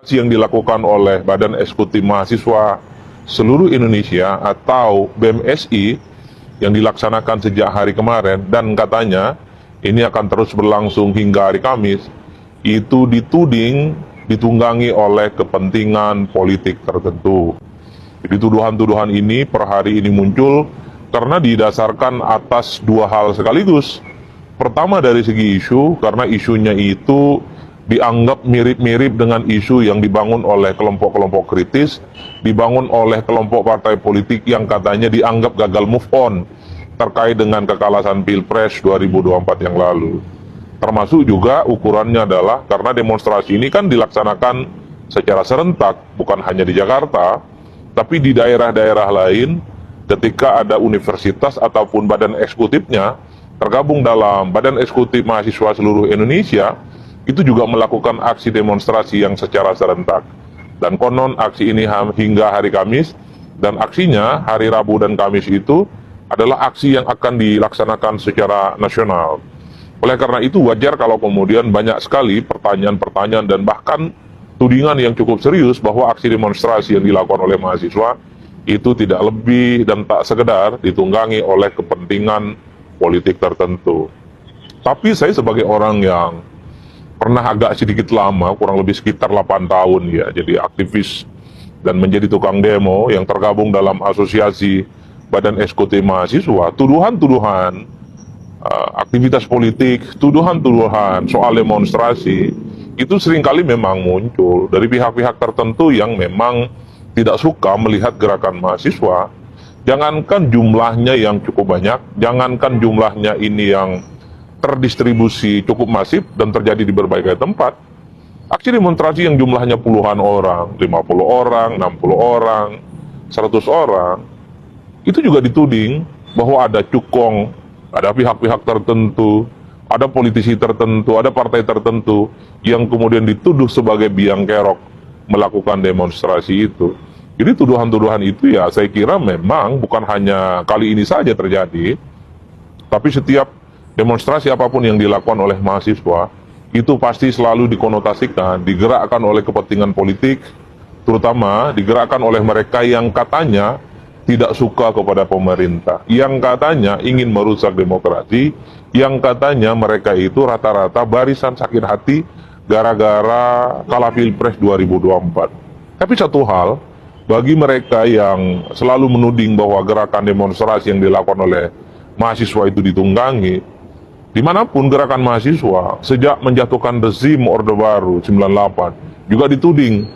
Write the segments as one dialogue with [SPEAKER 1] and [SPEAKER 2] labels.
[SPEAKER 1] Yang dilakukan oleh Badan Eksekutif Mahasiswa seluruh Indonesia atau BEMSI yang dilaksanakan sejak hari kemarin dan katanya ini akan terus berlangsung hingga hari Kamis, itu ditunggangi oleh kepentingan politik tertentu. Jadi tuduhan-tuduhan ini per hari ini muncul karena didasarkan atas dua hal sekaligus. Pertama dari segi isu, karena isunya itu dianggap mirip-mirip dengan isu yang dibangun oleh kelompok-kelompok kritis, dibangun oleh kelompok partai politik yang katanya dianggap gagal move on terkait dengan kekalahan Pilpres 2024 yang lalu. Termasuk juga ukurannya adalah karena demonstrasi ini kan dilaksanakan secara serentak, bukan hanya di Jakarta, tapi di daerah-daerah lain ketika ada universitas ataupun badan eksekutifnya tergabung dalam Badan Eksekutif Mahasiswa seluruh Indonesia, itu juga melakukan aksi demonstrasi yang secara serentak. Dan konon aksi ini hingga hari Kamis, dan aksinya hari Rabu dan Kamis itu adalah aksi yang akan dilaksanakan secara nasional. Oleh karena itu wajar kalau kemudian banyak sekali pertanyaan-pertanyaan dan bahkan tudingan yang cukup serius bahwa aksi demonstrasi yang dilakukan oleh mahasiswa itu tidak lebih dan tak sekedar ditunggangi oleh kepentingan politik tertentu. Tapi saya sebagai orang yang pernah agak sedikit lama, kurang lebih sekitar 8 tahun ya, jadi aktivis dan menjadi tukang demo yang tergabung dalam asosiasi Badan Eksekutif Mahasiswa, tuduhan-tuduhan aktivitas politik, tuduhan-tuduhan soal demonstrasi, itu seringkali memang muncul dari pihak-pihak tertentu yang memang tidak suka melihat gerakan mahasiswa, jangankan jumlahnya yang cukup banyak, jangankan jumlahnya ini yang terdistribusi cukup masif dan terjadi di berbagai tempat. Aksi demonstrasi yang jumlahnya puluhan orang, 50 orang, 60 orang, 100 orang, itu juga dituding bahwa ada cukong, ada pihak-pihak tertentu, ada politisi tertentu, ada partai tertentu yang kemudian dituduh sebagai biang kerok melakukan demonstrasi itu. Jadi tuduhan-tuduhan itu ya saya kira memang bukan hanya kali ini saja terjadi, tapi setiap demonstrasi apapun yang dilakukan oleh mahasiswa itu pasti selalu dikonotasikan, digerakkan oleh kepentingan politik, terutama digerakkan oleh mereka yang katanya tidak suka kepada pemerintah, yang katanya ingin merusak demokrasi, yang katanya mereka itu rata-rata barisan sakit hati gara-gara kalah Pilpres 2024. Tapi satu hal, bagi mereka yang selalu menuding bahwa gerakan demonstrasi yang dilakukan oleh mahasiswa itu ditunggangi, dimanapun gerakan mahasiswa sejak menjatuhkan rezim Orde Baru 98 juga dituding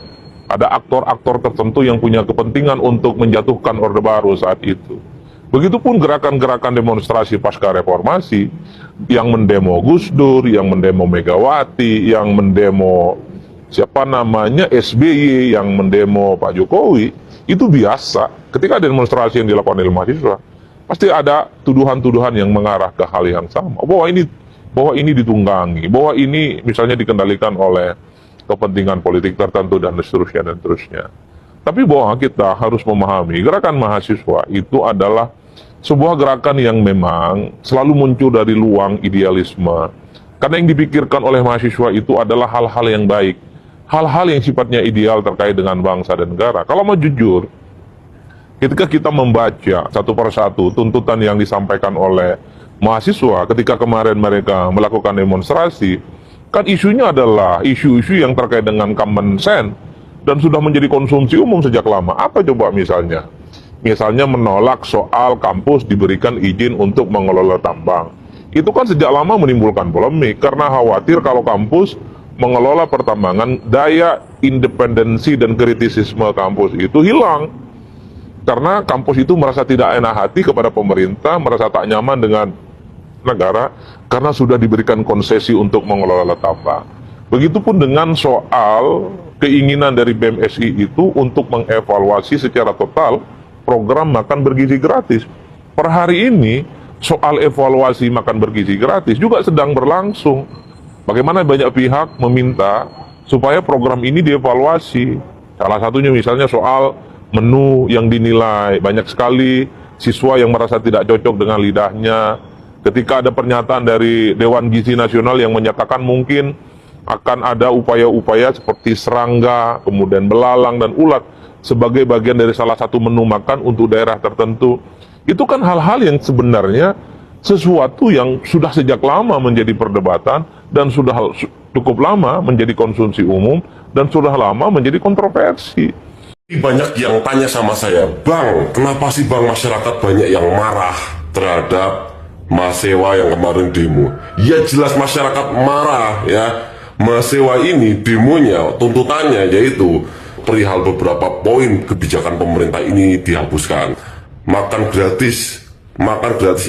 [SPEAKER 1] ada aktor-aktor tertentu yang punya kepentingan untuk menjatuhkan Orde Baru saat itu. Begitupun gerakan-gerakan demonstrasi pasca reformasi yang mendemo Gus Dur, yang mendemo Megawati, yang mendemo SBY, yang mendemo Pak Jokowi, itu biasa. Ketika demonstrasi yang dilakukan oleh mahasiswa, pasti ada tuduhan-tuduhan yang mengarah ke hal yang sama, bahwa ini ditunggangi, bahwa ini misalnya dikendalikan oleh kepentingan politik tertentu dan seterusnya. Tapi bahwa kita harus memahami gerakan mahasiswa itu adalah sebuah gerakan yang memang selalu muncul dari luang idealisme. Karena yang dipikirkan oleh mahasiswa itu adalah hal-hal yang baik, hal-hal yang sifatnya ideal terkait dengan bangsa dan negara. Kalau mau jujur, ketika kita membaca satu persatu tuntutan yang disampaikan oleh mahasiswa ketika kemarin mereka melakukan demonstrasi, kan isunya adalah isu-isu yang terkait dengan common sense dan sudah menjadi konsumsi umum sejak lama. Apa coba misalnya? Misalnya menolak soal kampus diberikan izin untuk mengelola tambang. Itu kan sejak lama menimbulkan polemik karena khawatir kalau kampus mengelola pertambangan, daya independensi dan kritisisme kampus itu hilang. Karena kampus itu merasa tidak enak hati kepada pemerintah, merasa tak nyaman dengan negara karena sudah diberikan konsesi untuk mengelola tambang. Begitupun dengan soal keinginan dari BEMSI itu untuk mengevaluasi secara total program makan bergizi gratis. Per hari ini soal evaluasi makan bergizi gratis juga sedang berlangsung. Bagaimana banyak pihak meminta supaya program ini dievaluasi. Salah satunya misalnya soal menu yang dinilai, banyak sekali siswa yang merasa tidak cocok dengan lidahnya. Ketika ada pernyataan dari Dewan Gizi Nasional yang menyatakan mungkin akan ada upaya-upaya seperti serangga, kemudian belalang dan ulat sebagai bagian dari salah satu menu makan untuk daerah tertentu. Itu kan hal-hal yang sebenarnya sesuatu yang sudah sejak lama menjadi perdebatan dan sudah cukup lama menjadi konsumsi umum dan sudah lama menjadi kontroversi.
[SPEAKER 2] Banyak yang tanya sama saya, Bang, kenapa sih Bang masyarakat banyak yang marah terhadap mahasiswa yang kemarin demo? Ya jelas masyarakat marah ya. Mahasiswa ini demonya, tuntutannya yaitu perihal beberapa poin kebijakan pemerintah ini dihapuskan. Makan gratis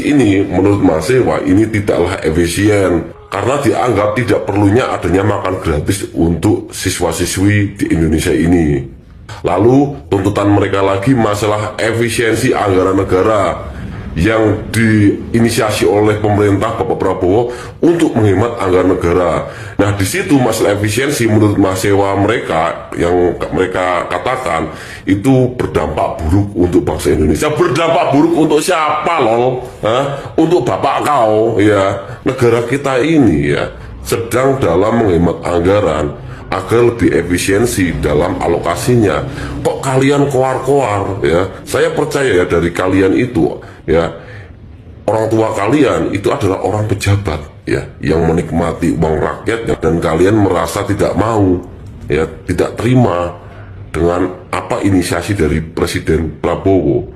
[SPEAKER 2] ini menurut mahasiswa ini tidaklah efisien karena dianggap tidak perlunya adanya makan gratis untuk siswa-siswi di Indonesia ini. Lalu tuntutan mereka lagi masalah efisiensi anggaran negara yang diinisiasi oleh pemerintah Bapak Prabowo untuk menghemat anggaran negara. Nah di situ masalah efisiensi menurut mahasiswa mereka yang mereka katakan itu berdampak buruk untuk bangsa Indonesia. Berdampak buruk untuk siapa lol? Untuk bapak kau ya. Negara kita ini ya sedang dalam menghemat anggaran agar lebih efisiensi dalam alokasinya. Kok kalian koar-koar ya? Saya percaya ya dari kalian itu ya, orang tua kalian itu adalah orang pejabat ya yang menikmati uang rakyat ya, dan kalian merasa tidak mau ya, tidak terima dengan apa inisiasi dari Presiden Prabowo.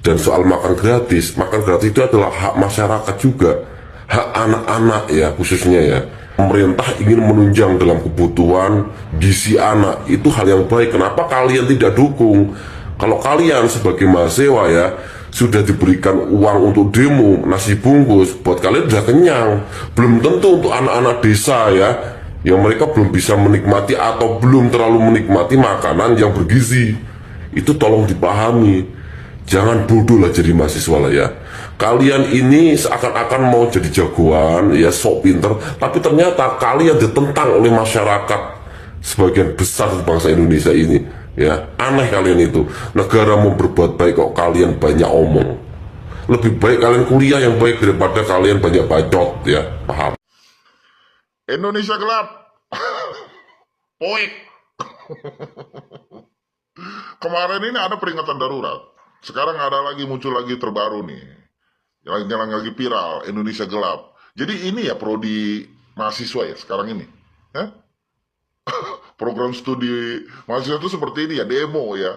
[SPEAKER 2] Dan soal makan gratis itu adalah hak masyarakat juga, hak anak-anak ya khususnya ya. Pemerintah ingin menunjang dalam kebutuhan gizi anak, itu hal yang baik. Kenapa kalian tidak dukung? Kalau kalian sebagai mahasiswa ya sudah diberikan uang untuk demo, nasi bungkus, buat kalian sudah kenyang. Belum tentu untuk anak-anak desa ya, yang mereka belum bisa menikmati atau belum terlalu menikmati makanan yang bergizi. Itu tolong dipahami. Jangan bodoh lah jadi mahasiswa lah ya. Kalian ini seakan-akan mau jadi jagoan, ya sok pinter, tapi ternyata kalian ditentang oleh masyarakat sebagian besar bangsa Indonesia ini. Ya, aneh kalian itu. Negara mau berbuat baik kok kalian banyak omong. Lebih baik kalian kuliah yang baik daripada kalian banyak bacot ya, paham?
[SPEAKER 3] Indonesia gelap. Poik. Kemarin ini ada peringatan darurat. Sekarang ada lagi, muncul lagi terbaru nih. Yang lagi viral, Indonesia gelap. Jadi ini ya prodi mahasiswa ya sekarang ini. Program studi mahasiswa itu seperti ini ya, demo ya.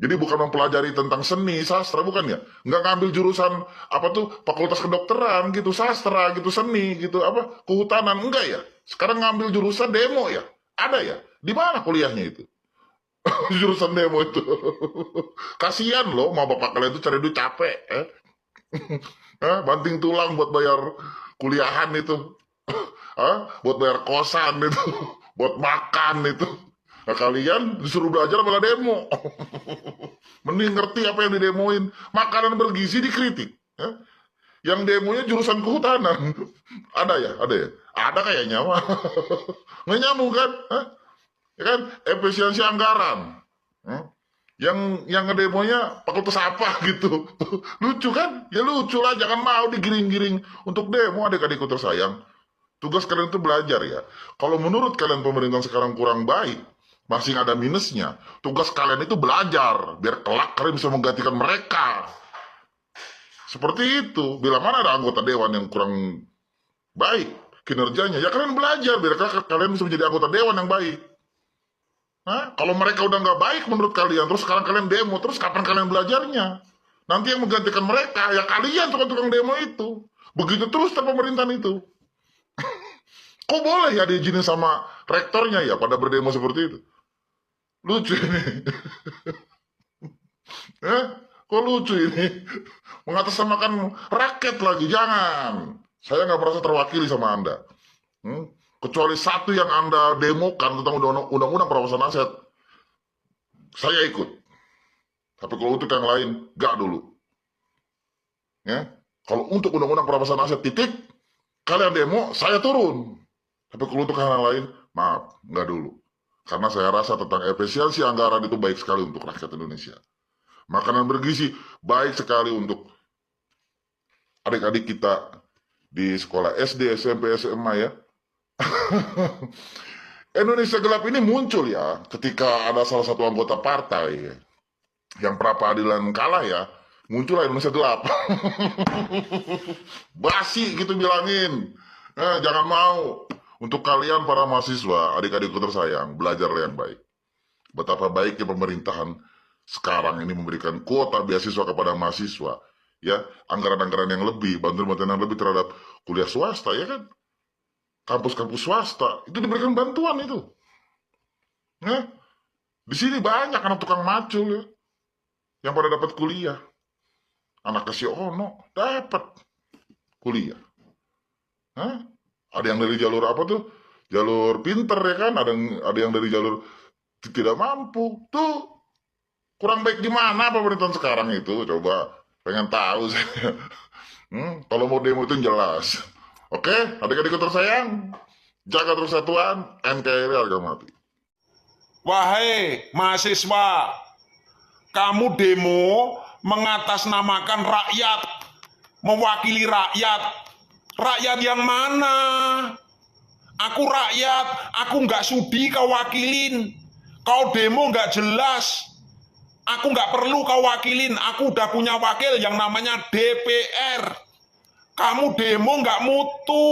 [SPEAKER 3] Jadi bukan mempelajari tentang seni, sastra, bukan ya. Nggak ngambil jurusan apa tuh fakultas kedokteran gitu, sastra gitu, seni gitu, apa kehutanan, enggak ya. Sekarang ngambil jurusan demo ya. Ada ya. Di mana kuliahnya itu? Jurusan demo itu. Kasihan loh, mau bapak kalian itu cari duit capek. Banting tulang buat bayar kuliahan itu. Buat bayar kosan itu. Buat makan itu. Nah kalian disuruh belajar malah demo. Mending ngerti apa yang didemoin. Makanan bergizi dikritik. Yang demonya jurusan kehutanan. Ada ya? Ada ya? Ada kayaknya mah. Nggak nyambung kan? Ya kan? Efisiensi anggaran. Yang ngedemonya fakultas apa gitu. Lucu kan? Ya lucu lah, jangan mau digiring-giring untuk demo. Adik-adikku tersayang, tugas kalian itu belajar ya. Kalau menurut kalian pemerintah sekarang kurang baik, masih ada minusnya, tugas kalian itu belajar biar kelak kalian bisa menggantikan mereka. Seperti itu. Bila mana ada anggota dewan yang kurang baik kinerjanya, ya kalian belajar biar kalian bisa menjadi anggota dewan yang baik. Kalau mereka udah nggak baik menurut kalian, terus sekarang kalian demo, terus kapan kalian belajarnya? Nanti yang menggantikan mereka, ya kalian tukang-tukang demo itu. Begitu terus pemerintahan itu. Kok boleh ya diizinin sama rektornya ya pada berdemo seperti itu? Lucu ini. Kok lucu ini? Mengatasnamakan rakyat lagi, jangan. Saya nggak merasa terwakili sama Anda. Kecuali satu yang Anda demokan tentang undang-undang perampasan aset, saya ikut. Tapi kalau untuk yang lain, gak dulu. Ya, kalau untuk undang-undang perampasan aset titik, kalian demo, saya turun. Tapi kalau untuk hal lain, maaf, gak dulu. Karena saya rasa tentang efisiensi anggaran itu baik sekali untuk rakyat Indonesia. Makanan bergizi baik sekali untuk adik-adik kita di sekolah SD, SMP, SMA ya. Indonesia gelap ini muncul ya ketika ada salah satu anggota partai yang pra peradilan kalah ya, muncullah Indonesia gelap. Basi gitu bilangin. Jangan mau. Untuk kalian para mahasiswa, adik-adikku tersayang, belajar yang baik. Betapa baiknya pemerintahan sekarang ini memberikan kuota beasiswa kepada mahasiswa, ya, anggaran-anggaran yang lebih, bantuan-bantuan yang lebih terhadap kuliah swasta, ya kan? Kampus-kampus swasta itu diberikan bantuan itu. Ya, di sini banyak anak tukang macul ya, yang pada dapat kuliah. Anak kasih ono dapat kuliah. Hah? Ada yang dari jalur apa tuh? Jalur pinter ya kan? Ada yang dari jalur tidak mampu. Tuh kurang baik gimana pemerintahan sekarang itu? Coba pengen tahu saya. Kalau mau demo itu jelas. Oke, adik-adikku tersayang, jaga persatuan, NKRI harga mati.
[SPEAKER 4] Wahai mahasiswa, kamu demo mengatasnamakan rakyat, mewakili rakyat. Rakyat yang mana? Aku rakyat, aku nggak sudi kau wakilin. Kau demo nggak jelas. Aku nggak perlu kau wakilin. Aku udah punya wakil yang namanya DPR. Kamu demo nggak mutu.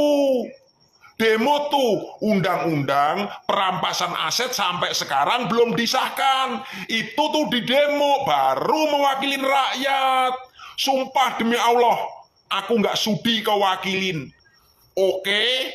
[SPEAKER 4] Demo tuh undang-undang perampasan aset sampai sekarang belum disahkan. Itu tuh di demo baru mewakilin rakyat. Sumpah demi Allah, aku nggak sudi kau wakilin. Oke?